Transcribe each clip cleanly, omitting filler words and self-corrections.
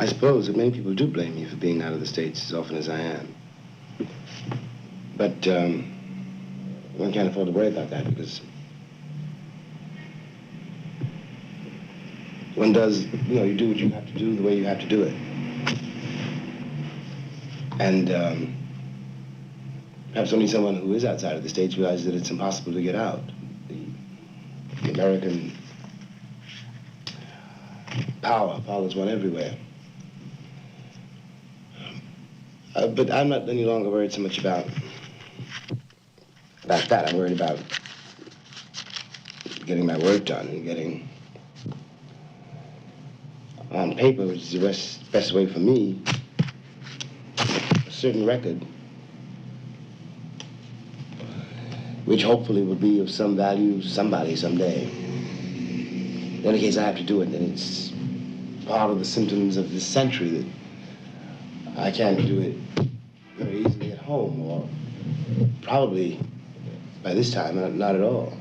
I suppose that many people do blame me for being out of the States as often as I am. But one can't afford to worry about that because one does, you do what you have to do the way you have to do it. And perhaps only someone who is outside of the States realizes that it's impossible to get out. The American power follows one everywhere. But I'm not any longer worried so much about that. I'm worried about getting my work done and getting on paper, which is the best way for me, a certain record, which hopefully will be of some value to somebody someday. In any case, I have to do it, and it's part of the symptoms of this century that I can't do it very easily at home, or probably by this time, not at all.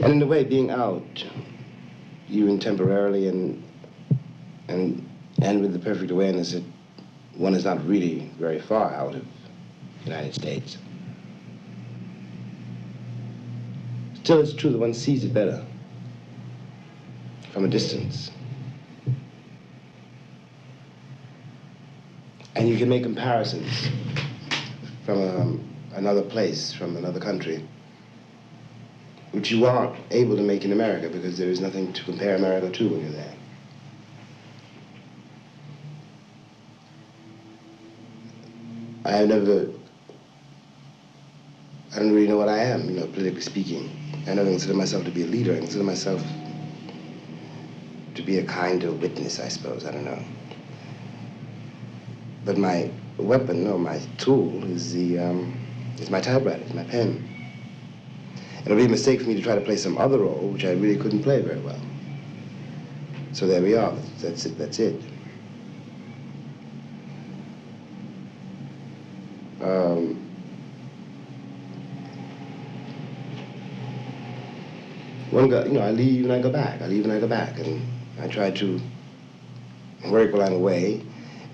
And in a way, being out, even temporarily and with the perfect awareness that one is not really very far out of the United States. Still, it's true that one sees it better from a distance. And you can make comparisons from another place, from another country, which you aren't able to make in America because there is nothing to compare America to when you're there. I don't really know what I am, politically speaking. I never consider myself to be a leader. I consider myself to be a kind of witness, I suppose. I don't know. But my weapon, or my tool, is my typewriter, is my pen. And it would be a mistake for me to try to play some other role, which I really couldn't play very well. So there we are. That's it. I leave and I go back. I leave and I go back. And I try to work while I'm away.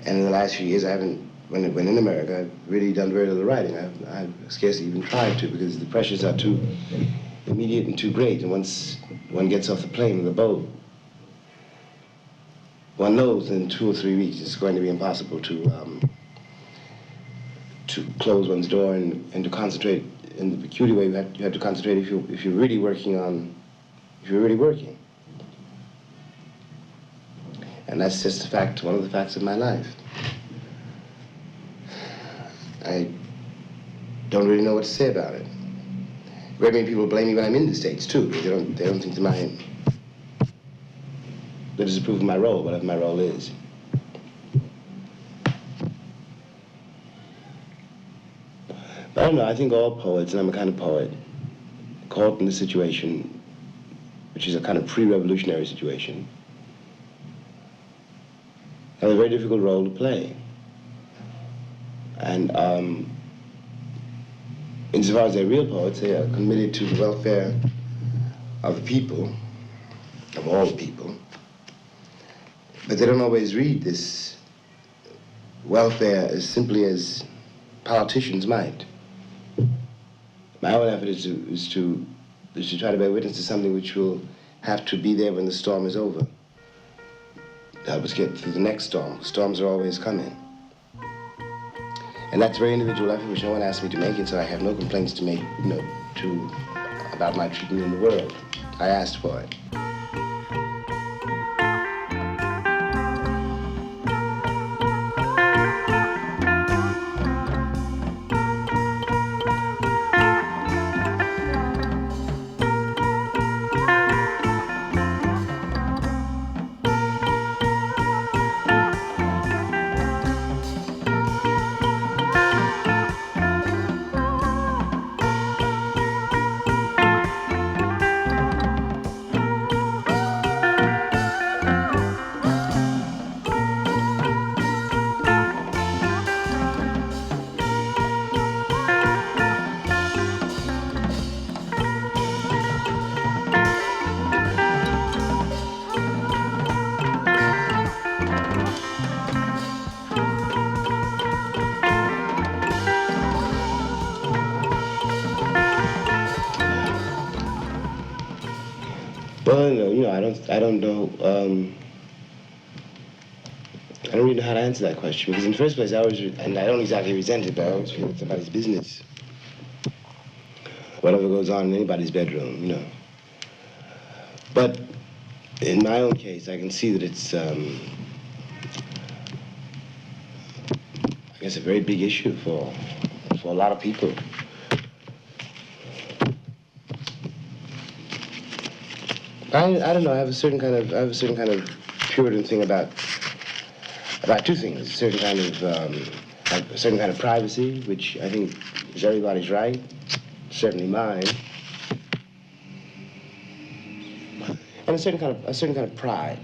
And in the last few years, I haven't, when in America, I've really done very little writing. I've scarcely even tried to because the pressures are too immediate and too great. And once one gets off the plane or the boat, one knows in 2 or 3 weeks it's going to be impossible to close one's door and to concentrate in the peculiar way you have to concentrate if you're really working. And that's just a fact, one of the facts of my life. I don't really know what to say about it. Very many people blame me when I'm in the States too. They don't think they disapprove of my role, whatever my role is. But I don't know, I think all poets, and I'm a kind of poet, caught in this situation, which is a kind of pre-revolutionary situation, have a very difficult role to play. And insofar as they're real poets, they are committed to the welfare of the people, of all the people. But they don't always read this welfare as simply as politicians might. My own effort is to try to bear witness to something which will have to be there when the storm is over. Help us get through the next storm. Storms are always coming. And that's a very individual effort which no one asked me to make it, so I have no complaints to make, about my treatment in the world. I asked for it. Well, no, I don't know. I don't really know how to answer that question because, in the first place, and I don't exactly resent it, but I always feel it's somebody's business. Whatever goes on in anybody's bedroom, But in my own case, I can see that it's, I guess, a very big issue for a lot of people. I don't know. I have a certain kind of Puritan thing about two things. A certain kind of privacy, which I think is everybody's right, certainly mine, and a certain kind of pride.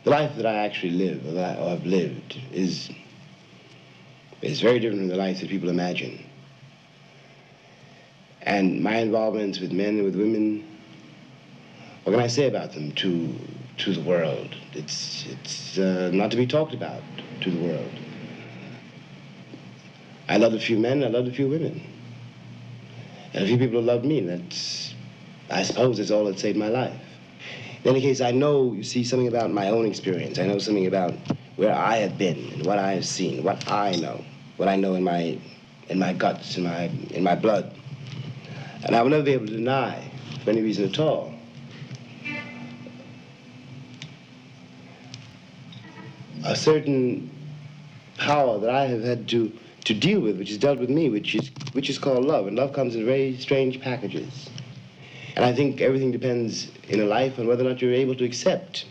The life that I actually live, or that I've lived, is very different from the life that people imagine. And my involvements with men and with women, what can I say about them to the world? It's not to be talked about to the world. I love a few men, I love a few women. And a few people who love me, I suppose that's all that saved my life. In any case, I know, you see, something about my own experience. I know something about where I have been and what I have seen, what I know in my guts, in my blood. And I will never be able to deny, for any reason at all, a certain power that I have had to deal with, which has dealt with me, which is called love. And love comes in very strange packages. And I think everything depends in a life on whether or not you're able to accept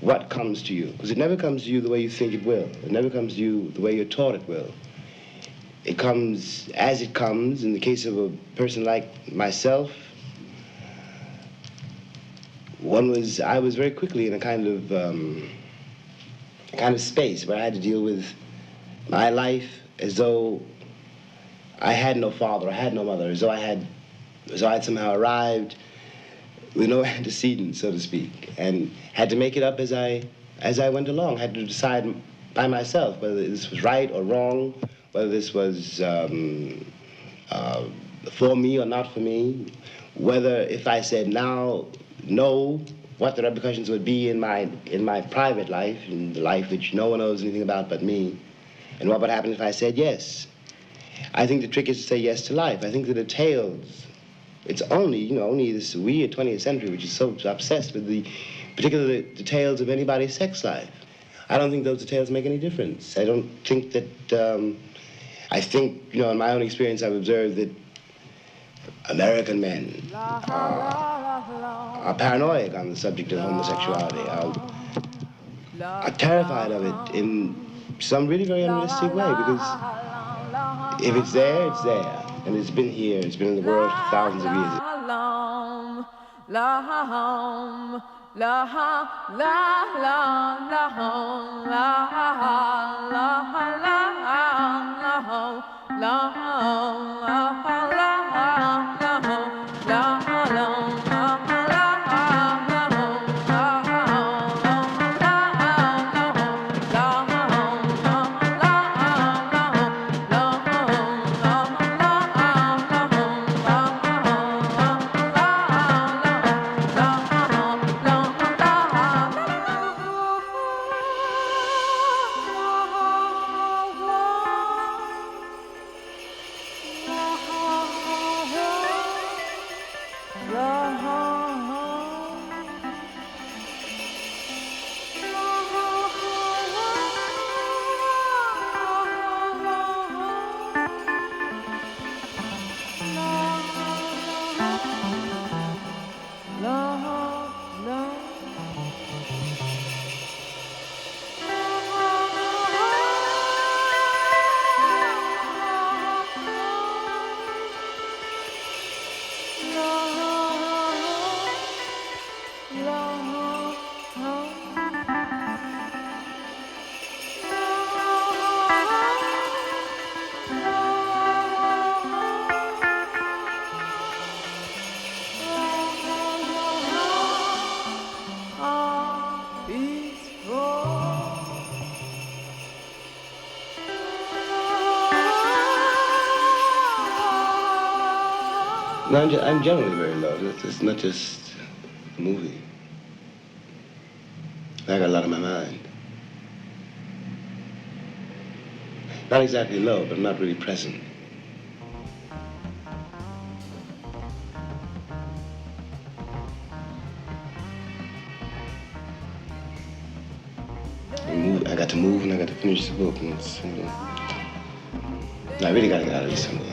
what comes to you. Because it never comes to you the way you think it will. It never comes to you the way you're taught it will. It comes as it comes. In the case of a person like myself, I was very quickly in a kind of space where I had to deal with my life as though I had no father, I had no mother, as though I had somehow arrived with no antecedents, so to speak, and had to make it up as I went along. Had to decide by myself whether this was right or wrong, whether this was for me or not for me, whether if I said now no, what the repercussions would be in my private life, in the life which no one knows anything about but me, and what would happen if I said yes. I think the trick is to say yes to life. I think the details, it's only this weird 20th century which is so obsessed with the particular details of anybody's sex life. I don't think those details make any difference. I don't think that, I think, in my own experience, I've observed that American men are paranoid on the subject of homosexuality, are terrified of it in some really very unrealistic way, because if it's there, it's there. And it's been here, it's been in the world for thousands of years. No, I'm generally very low. It's not just a movie. I got a lot on my mind. Not exactly low, but I'm not really present. I got to move and I got to finish the book. And it's, I really got to get out of Istanbul.